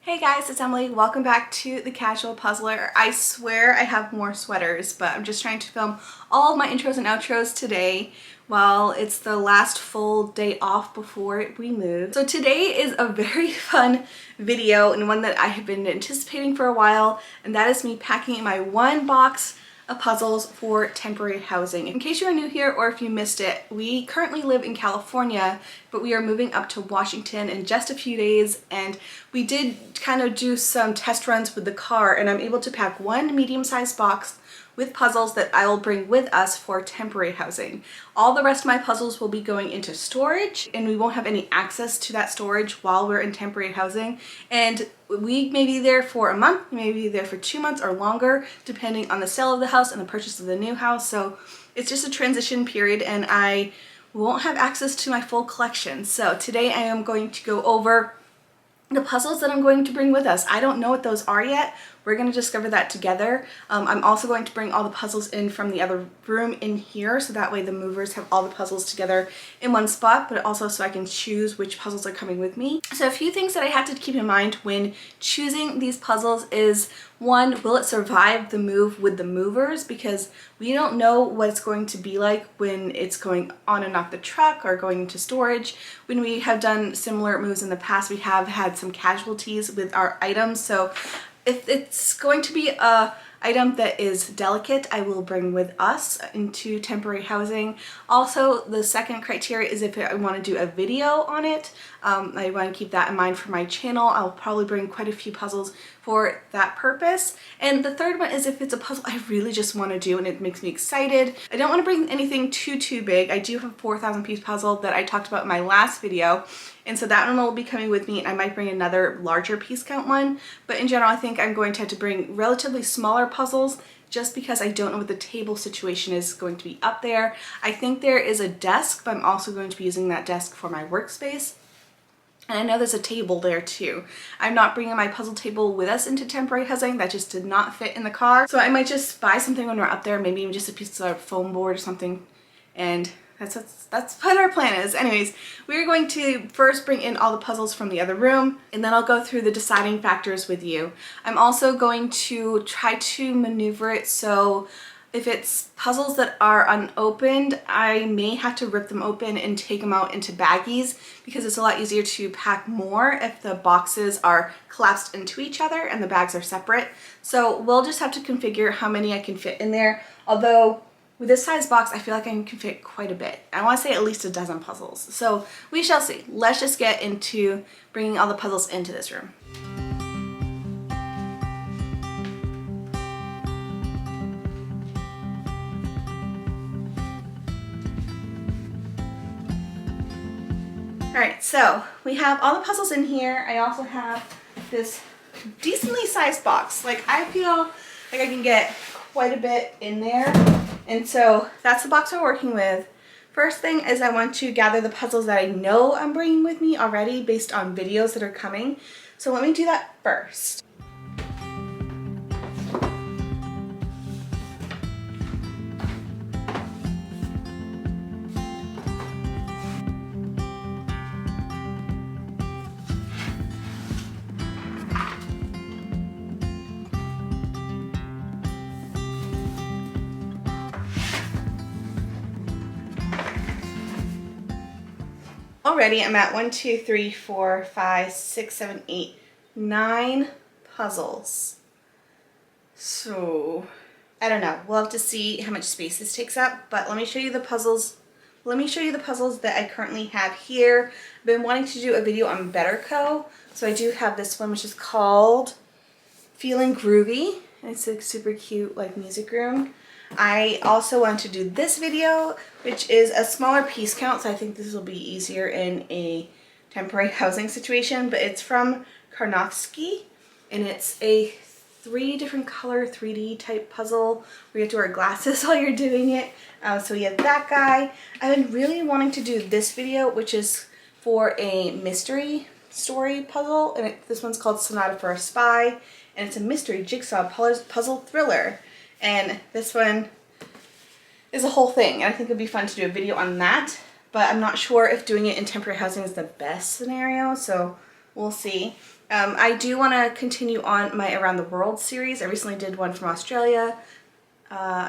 Hey guys, it's Emily. Welcome back to The Casual Puzzler. I swear I have more sweaters, but I'm just trying to film all of my intros and outros today while it's the last full day off before we move. So today is a very fun video and one that I have been anticipating for a while, and that is me packing my one box of puzzles for temporary housing. In case you are new here or if you missed it, we currently live in California, but we are moving up to Washington in just a few days, and we did kind of do some test runs with the car, and I'm able to pack one medium-sized box with puzzles that I will bring with us for temporary housing. All the rest of my puzzles will be going into storage, and we won't have any access to that storage while we're in temporary housing. And we may be there for a month, we may be there for 2 months or longer, depending on the sale of the house and the purchase of the new house. So it's just a transition period, and I won't have access to my full collection. So today I am going to go over the puzzles that I'm going to bring with us. I don't know what those are yet. We're going to discover that together. I'm also going to bring all the puzzles in from the other room in here, so that way the movers have all the puzzles together in one spot, but also so I can choose which puzzles are coming with me. So a few things that I have to keep in mind when choosing these puzzles is, one, will it survive the move with the movers? Because we don't know what it's going to be like when it's going on and off the truck or going into storage. When we have done similar moves in the past, we have had some casualties with our items. So if it's going to be a item that is delicate, I will bring with us into temporary housing. Also, the second criteria is if I want to do a video on it. I want to keep that in mind for my channel. I'll probably bring quite a few puzzles for that purpose. And the third one is if it's a puzzle I really just want to do and it makes me excited. I don't want to bring anything too big. I do have a 4,000 piece puzzle that I talked about in my last video, and so that one will be coming with me, and I might bring another larger piece count one. But in general, I think I'm going to have to bring relatively smaller puzzles just because I don't know what the table situation is going to be up there. I think there is a desk, but I'm also going to be using that desk for my workspace. And I know there's a table there too. I'm not bringing my puzzle table with us into temporary housing. That just did not fit in the car. So I might just buy something when we're up there, maybe even just a piece of foam board or something. And that's what our plan is. Anyways, we're going to first bring in all the puzzles from the other room, and then I'll go through the deciding factors with you. I'm also going to try to maneuver it so if it's puzzles that are unopened, I may have to rip them open and take them out into baggies, because it's a lot easier to pack more if the boxes are collapsed into each other and the bags are separate. So we'll just have to configure how many I can fit in there. Although with this size box, I feel like I can fit quite a bit. I want to say at least a dozen puzzles. So we shall see. Let's just get into bringing all the puzzles into this room. Alright, so we have all the puzzles in here. I also have this decently sized box. Like, I feel like I can get quite a bit in there. And so that's the box we're working with. First thing is I want to gather the puzzles that I know I'm bringing with me already based on videos that are coming. So let me do that first. Already I'm at 1, 2, 3, 4, 5, 6, 7, 8, 9 puzzles. So I don't know. We'll have to see how much space this takes up, but let me show you the puzzles. Let me show you the puzzles that I currently have here. I've been wanting to do a video on Better Co. So I do have this one, which is called Feeling Groovy. It's a super cute like music room. I also want to do this video, which is a smaller piece count, so I think this will be easier in a temporary housing situation, but it's from Carnovsky, and it's a 3 different color 3D type puzzle where you have to wear glasses while you're doing it. So we have that guy. I've been really wanting to do this video, which is for a mystery story puzzle, and this one's called Sonata for a Spy, and it's a mystery jigsaw puzzle thriller. And this one is a whole thing, and I think it'd be fun to do a video on that, but I'm not sure if doing it in temporary housing is the best scenario, so We'll see. I do want to continue on my Around the World series. I recently did one from Australia,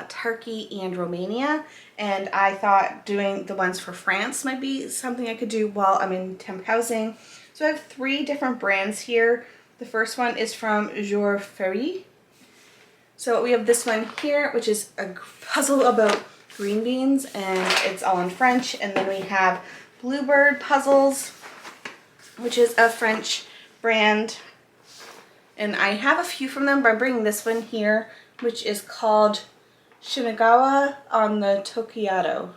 Turkey, and Romania, and I thought doing the ones for France might be something I could do while I'm in temp housing. So I have 3 different brands here. The first one is from Jour Ferie. So we have this one here, which is a puzzle about green beans, and it's all in French. And then we have Bluebird Puzzles, which is a French brand. And I have a few from them, but I'm bringing this one here, which is called Shinagawa on the Tokaido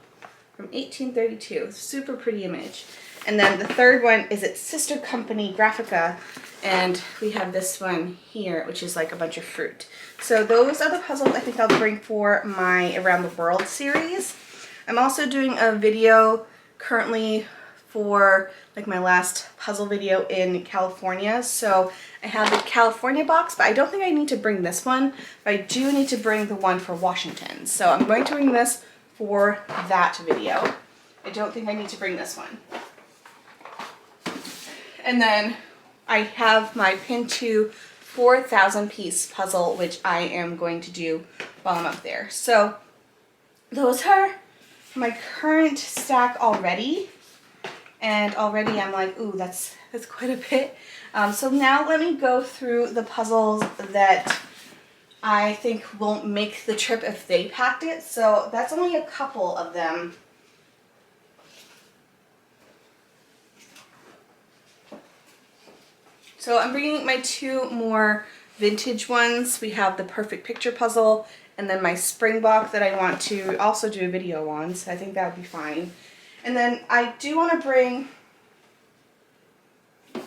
from 1832. Super pretty image. And then the third one is its sister company, Grafika, and we have this one here, which is like a bunch of fruit. So those are the puzzles I think I'll bring for my Around the World series. I'm also doing a video currently for like my last puzzle video in California. So I have the California box, but I don't think I need to bring this one, but I do need to bring the one for Washington. So I'm going to bring this for that video. I don't think I need to bring this one. And then I have my Pintoo 4,000 piece puzzle, which I am going to do while I'm up there. So those are my current stack already. And already I'm like, ooh, that's quite a bit. So now let me go through the puzzles that I think won't make the trip if they packed it. So that's only a couple of them. So I'm bringing my 2 more vintage ones. We have the Perfect Picture puzzle and then my Springbok that I want to also do a video on, so I think that would be fine. And then I do want to bring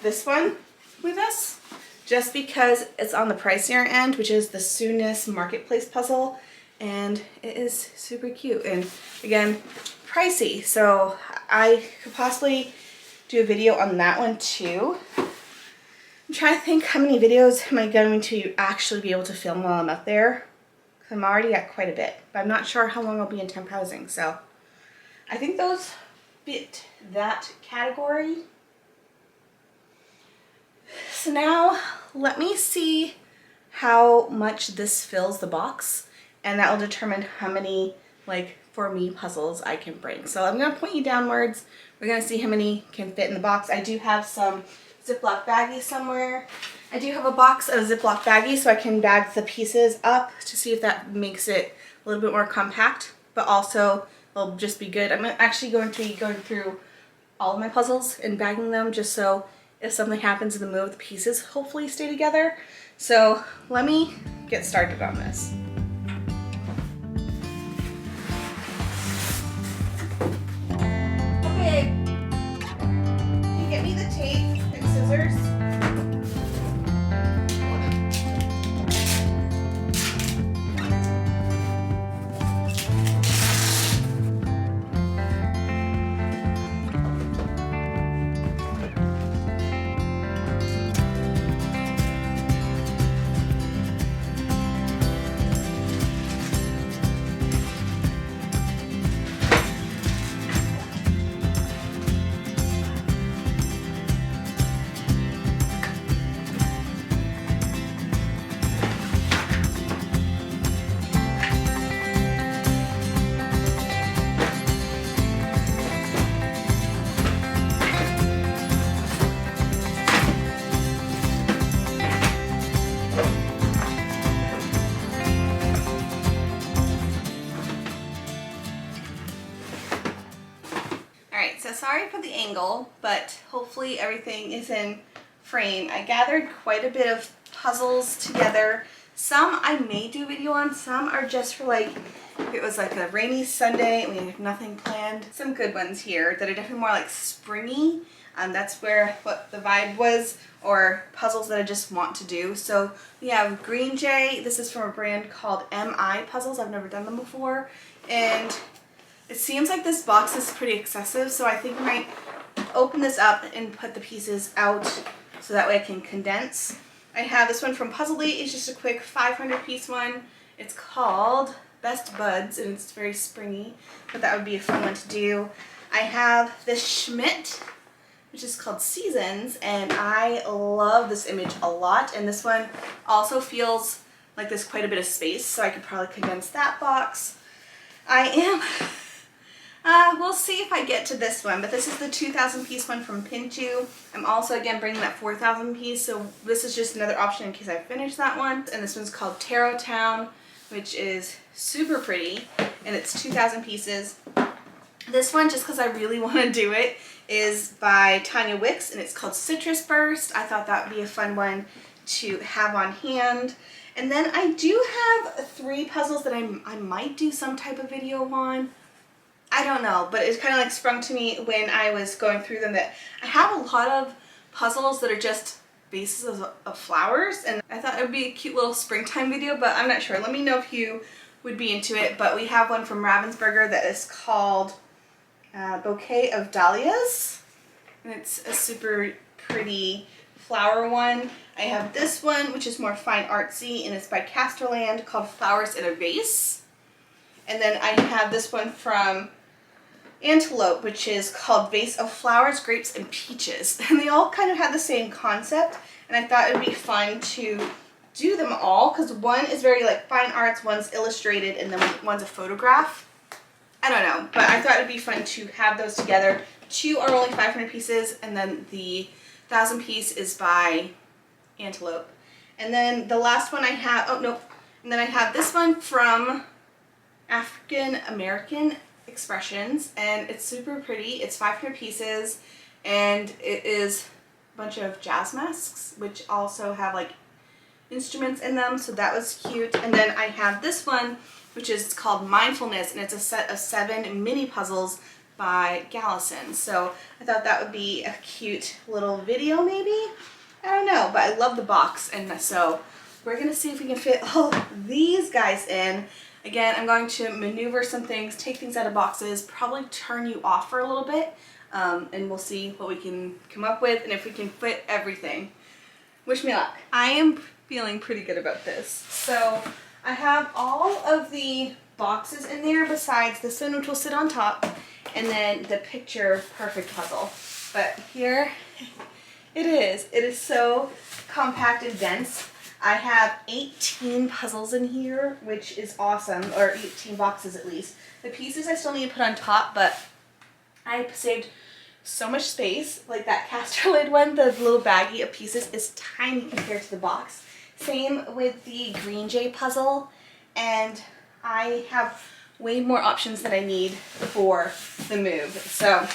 this one with us, just because it's on the pricier end, which is the Soonness Marketplace puzzle, and it is super cute. And again, pricey, so I could possibly do a video on that one too. I'm trying to think how many videos am I going to actually be able to film while I'm up there. I'm already at quite a bit, but I'm not sure how long I'll be in temp housing, so I think those fit that category. So now let me see how much this fills the box, and that will determine how many like for me puzzles I can bring. So I'm going to point you downwards. We're going to see how many can fit in the box. I do have some Ziploc baggies somewhere. I do have a box of Ziploc baggies so I can bag the pieces up to see if that makes it a little bit more compact, but also it'll just be good. I'm actually going to be going through all of my puzzles and bagging them just so if something happens in the move, the pieces hopefully stay together. So let me get started on this. Okay, can you get me the tape and scissors? Sorry for the angle, but hopefully everything is in frame. I gathered quite a bit of puzzles together. Some I may do a video on, some are just for like, if it was like a rainy Sunday and we have nothing planned. Some good ones here that are definitely more like springy. That's where what the vibe was, or puzzles that I just want to do. So we have Green Jay. This is from a brand called MI Puzzles. I've never done them before. And it seems like this box is pretty excessive, so I think I might open this up and put the pieces out so that way I can condense. I have this one from Puzzledly. It's just a quick 500 piece one. It's called Best Buds, and it's very springy, but that would be a fun one to do. I have this Schmidt which is called Seasons, and I love this image a lot. And this one also feels like there's quite a bit of space, so I could probably condense that box. We'll see if I get to this one, but this is the 2,000 piece one from Pintoo. I'm also again bringing that 4,000 piece, so this is just another option in case I finish that one. And this one's called Tarot Town, which is super pretty, and it's 2,000 pieces. This one, just because I really want to do it, is by Tania Wicks, and it's called Citrus Burst. I thought that would be a fun one to have on hand. And then I do have 3 puzzles that I might do some type of video on. I don't know, but it's kind of like sprung to me when I was going through them that I have a lot of puzzles that are just vases of flowers, and I thought it would be a cute little springtime video, but I'm not sure. Let me know if you would be into it. But we have one from Ravensburger that is called Bouquet of Dahlias, and it's a super pretty flower one. I have this one, which is more fine artsy, and it's by Casterland, called Flowers in a Vase. And then I have this one from Antelope, which is called Vase of Flowers, Grapes, and Peaches. And they all kind of have the same concept, and I thought it would be fun to do them all, because one is very like fine arts, one's illustrated, and then one's a photograph. I don't know, but I thought it would be fun to have those together. 2 are only 500 pieces, and then the 1,000 piece is by Antelope. And then the last one I have, oh no, and then I have this one from African American Expressions, and it's super pretty. It's 500 pieces, and it is a bunch of jazz masks, which also have like instruments in them, so that was cute. And then I have this one, which is called Mindfulness, and it's a set of 7 mini puzzles by Galison. So I thought that would be a cute little video maybe. I don't know, but I love the box, and so we're gonna see if we can fit all these guys in. Again, I'm going to maneuver some things, take things out of boxes, probably turn you off for a little bit, and we'll see what we can come up with and if we can fit everything. Wish me luck. I am feeling pretty good about this. So I have all of the boxes in there besides this one, which will sit on top, and then the picture perfect puzzle. But here it is. It is so compact and dense. I have 18 puzzles in here, which is awesome, or 18 boxes at least. The pieces I still need to put on top, but I saved so much space. Like that Casterland one, the little baggie of pieces is tiny compared to the box. Same with the Green Jay puzzle, and I have way more options than I need for the move. So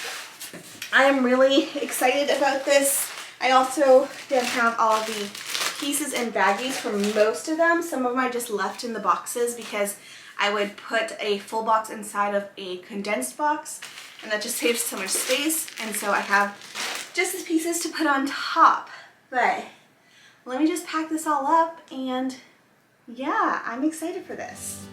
I am really excited about this. I also did have all the pieces and baggies for most of them. Some of them I just left in the boxes because I would put a full box inside of a condensed box, and that just saves so much space. And so I have just the pieces to put on top. But let me just pack this all up, and yeah, I'm excited for this.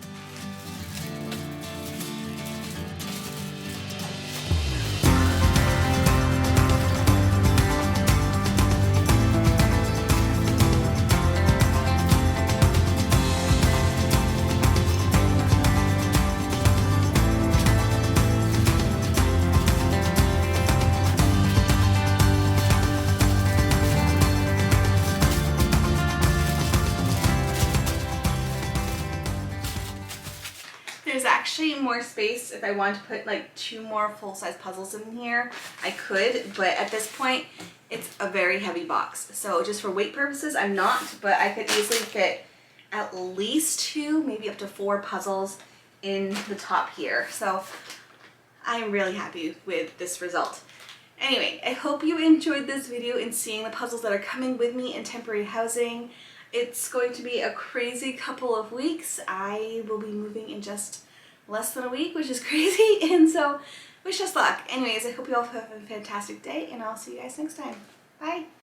There's actually more space. If I wanted to put like 2 more full-size puzzles in here, I could, but at this point it's a very heavy box. So just for weight purposes, I'm not, but I could easily fit at least 2, maybe up to 4 puzzles in the top here. So I'm really happy with this result. Anyway, I hope you enjoyed this video and seeing the puzzles that are coming with me in temporary housing. It's going to be a crazy couple of weeks. I will be moving in just less than a week, which is crazy, and so wish us luck. Anyways, I hope you all have a fantastic day, and I'll see you guys next time. Bye!